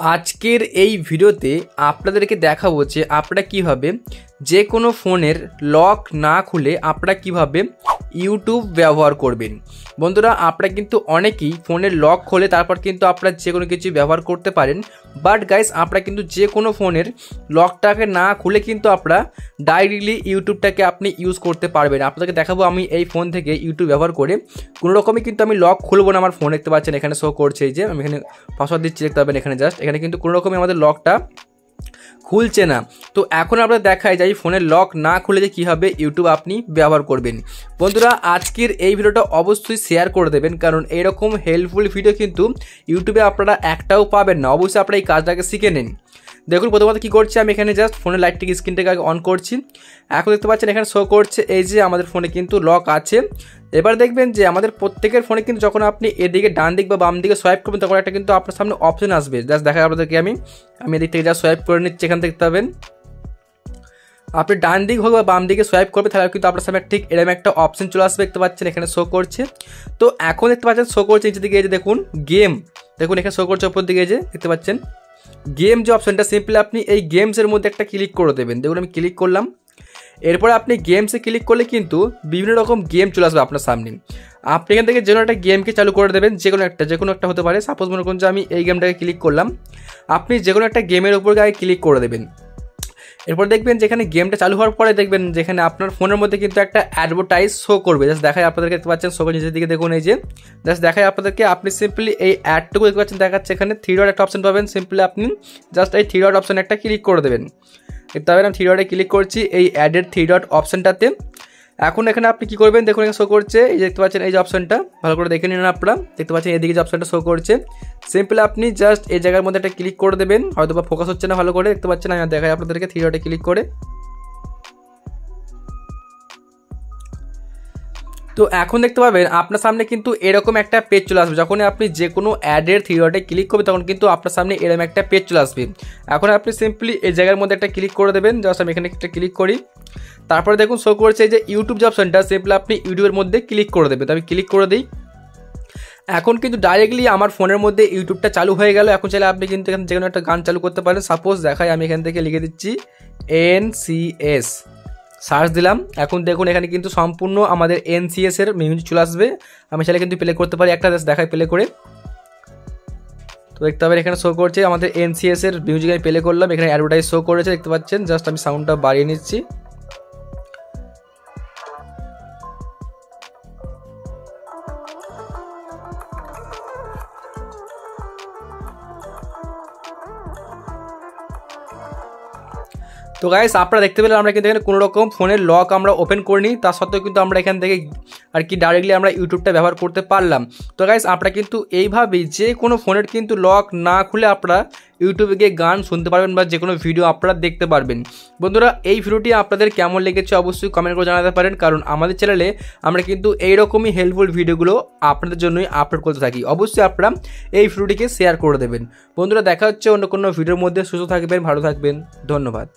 আজকের এই ভিডিওতে আপনাদেরকে দেখাবো যে আপনারা কিভাবে যে কোনো ফোনের লক না খুলে আপনারা কিভাবে ইউটিউব ব্যবহার করবেন। বন্ধুরা, আপনারা কিন্তু অনেকেই ফোনের লক খোলে তারপর কিন্তু আপনারা যে কোনো কিছু ব্যবহার করতে পারেন, বাট গাইস আপনারা কিন্তু যে কোনো ফোনের লকটাকে না খুলে কিন্তু আপনারা ডাইরেক্টলি ইউটিউবটাকে আপনি ইউজ করতে পারবেন। আপনাদেরকে দেখাবো আমি এই ফোন থেকে ইউটিউব ব্যবহার করে কোনো রকমই কিন্তু আমি লক খুলবো না। আমার ফোন দেখতে পাচ্ছেন এখানে শো করছে, এই যে আমি এখানে পাসওয়ার্ড দিচ্ছি, দেখতে পাবেন এখানে জাস্ট এখানে কিন্তু কোনো রকমই আমাদের লকটা খুলছে না। তো এখন আমরা দেখাই যাই ফোনের লক না খুলে যে কীভাবে ইউটিউব আপনি ব্যবহার করবেন। বন্ধুরা, আজকের এই ভিডিওটা অবশ্যই শেয়ার করে দেবেন, কারণ এইরকম হেল্পফুল ভিডিও কিন্তু ইউটিউবে আপনারা একটাও পাবেন না। অবশ্যই আপনারা এই কাজটাকে শিখে নিন। দেখুন প্রথমত কী করছি, আমি এখানে জাস্ট ফোনের লাইটটিকে স্ক্রিনটাকে আগে অন করছি। এখন দেখতে পাচ্ছেন এখানে শো করছে এই যে আমাদের ফোনে কিন্তু লক আছে। এবার দেখবেন যে আমাদের প্রত্যেকের ফোনে কিন্তু যখন আপনি এদিকে ডান দিক বা বাম দিকে সোয়াইপ করবেন তখন একটা কিন্তু আপনার সামনে অপশন আসবে। জাস্ট দেখা আপনাদেরকে আমি এদিক থেকে যা সোয়াইপ করে নিচ্ছি, এখান দেখতে পাবেন আপনি ডান দিক হোক বা বাম দিকে সোয়াইপ করবে তাহলে কিন্তু আপনার সামনে ঠিক এরকম একটা অপশন চলে আসবে, দেখতে পাচ্ছেন এখানে শো করছে। তো এখন দেখতে পাচ্ছেন শো করছে নিচের দিকে এই যে দেখুন গেম, দেখুন এখানে শো করছে ওপর দিকে এই যে দেখতে পাচ্ছেন গেম যে অপশনটা, সিম্পলি আপনি এই গেমসের মধ্যে একটা ক্লিক করে দেবেন। দেখুন আমি ক্লিক করলাম, এরপরে আপনি গেমসে ক্লিক করলে কিন্তু বিভিন্ন রকম গেম চলে আসবে আপনার সামনে। আপনি এখান থেকে যে কোনো একটা গেমকে চালু করে দেবেন, যে কোনো একটা হতে পারে। সাপোজ মনে করুন যে আমি এই গেমটাকে ক্লিক করলাম, আপনি যে কোনো একটা গেমের উপর গায়ে ক্লিক করে দেবেন। এরপর দেখবেন যেখানে গেমটা চালু হওয়ার পরে দেখবেন যেখানে আপনার ফোনের মধ্যে কিন্তু একটা অ্যাডভার্টাইজ শো করবে। জাস্ট দেখায় আপনাদেরকে, দেখতে পাচ্ছেন শো করে নিচের দিকে দেখুন এই যে জাস্ট দেখায় আপনাদেরকে। আপনি সিম্পলি এই অ্যাডটুকু দেখতে পাচ্ছেন দেখাচ্ছে এখানে থ্রি ডট একটা অপশন পাবেন, সিম্পলি আপনি জাস্ট এই থ্রি ডট অপশন একটা ক্লিক করে দেবেন। দেখতে পাবেন আমি থ্রি ডটে ক্লিক করছি এই অ্যাডের থ্রি ডট অপশনটাতে। এখন এখানে আপনি কী করবেন দেখুন এখানে শো করছে এই যে দেখতে পাচ্ছেন এই যে অপশনটা, ভালো করে দেখে নিন আপনারা। দেখতে পাচ্ছেন এদিকে যে অপশনটা শো করছে, সিম্পলি আপনি জাস্ট এই জায়গার মধ্যে একটা ক্লিক করে দেবেন। হয়তো বা ফোকাস হচ্ছে না ভালো করে, দেখতে পাচ্ছেন আমি দেখাই আপনাদেরকে থ্রি ডটে ক্লিক করে। তো এখন দেখতে পাবেন আপনার সামনে কিন্তু এরকম একটা পেজ চলে আসবে। যখন আপনি যে কোনো অ্যাডের থ্রি ডটে ক্লিক করবেন তখন কিন্তু আপনার সামনে এরকম একটা পেজ চলে আসবে। এখন আপনি সিম্পলি এই জায়গার মধ্যে একটা ক্লিক করে দেবেন। জাস্ট আমি এখানে একটা ক্লিক করি, তারপরে দেখুন শো করছে যে ইউটিউব যে অপশনটা, সিম্পলি আপনি ইউটিউবের মধ্যে ক্লিক করে দেবেন। তো আমি ক্লিক করে দিই, এখন কিন্তু ডাইরেক্টলি আমার ফোনের মধ্যে ইউটিউবটা চালু হয়ে গেল। এখন চাইলে আপনি কিন্তু এখানে যে কোনো একটা গান চালু করতে পারেন। সাপোজ দেখাই আমি এখান থেকে লিখে দিচ্ছি NCS, সার্চ দিলাম। এখন দেখুন এখানে কিন্তু সম্পূর্ণ আমাদের NCS এর মিউজিক চলে আসবে। আমি চাইলে কিন্তু প্লে করতে পারি, একটা দেখাই প্লে করে। তো দেখতে পাবেন এখানে শো করছে আমাদের NCS এর মিউজিক আমি প্লে করলাম, এখানে অ্যাডভার্টাইজ শো করেছে দেখতে পাচ্ছেন। জাস্ট আমি সাউন্ডটা বাড়িয়ে নিচ্ছি। তো গাইস আপনারা দেখতে পেলেন আমরা কিন্তু এখানে কোনো রকম ফোনের লক আমরা ওপেন করিনি, তা সত্ত্বেও কিন্তু আমরা এখান থেকে আর কি ডাইরেক্টলি আমরা ইউটিউবটা ব্যবহার করতে পারলাম। তো গাইস আপনারা কিন্তু এইভাবেই যে কোনো ফোনের কিন্তু লক না খুলে আপনারা ইউটিউবে গিয়ে গান শুনতে পারবেন বা যে কোনো ভিডিও আপনারা দেখতে পারবেন। বন্ধুরা, এই ভিডিওটি আপনাদের কেমন লেগেছে অবশ্যই কমেন্ট করে জানাতে পারেন, কারণ আমাদের চ্যানেলে আমরা কিন্তু এইরকমই হেল্পফুল ভিডিওগুলো আপনাদের জন্যই আপলোড করতে থাকি। অবশ্যই আপনারা এই ভিডিওটিকে শেয়ার করে দেবেন। বন্ধুরা, দেখা হচ্ছে অন্য কোনো ভিডিওর মধ্যে। সুস্থ থাকবেন, ভালো থাকবেন, ধন্যবাদ।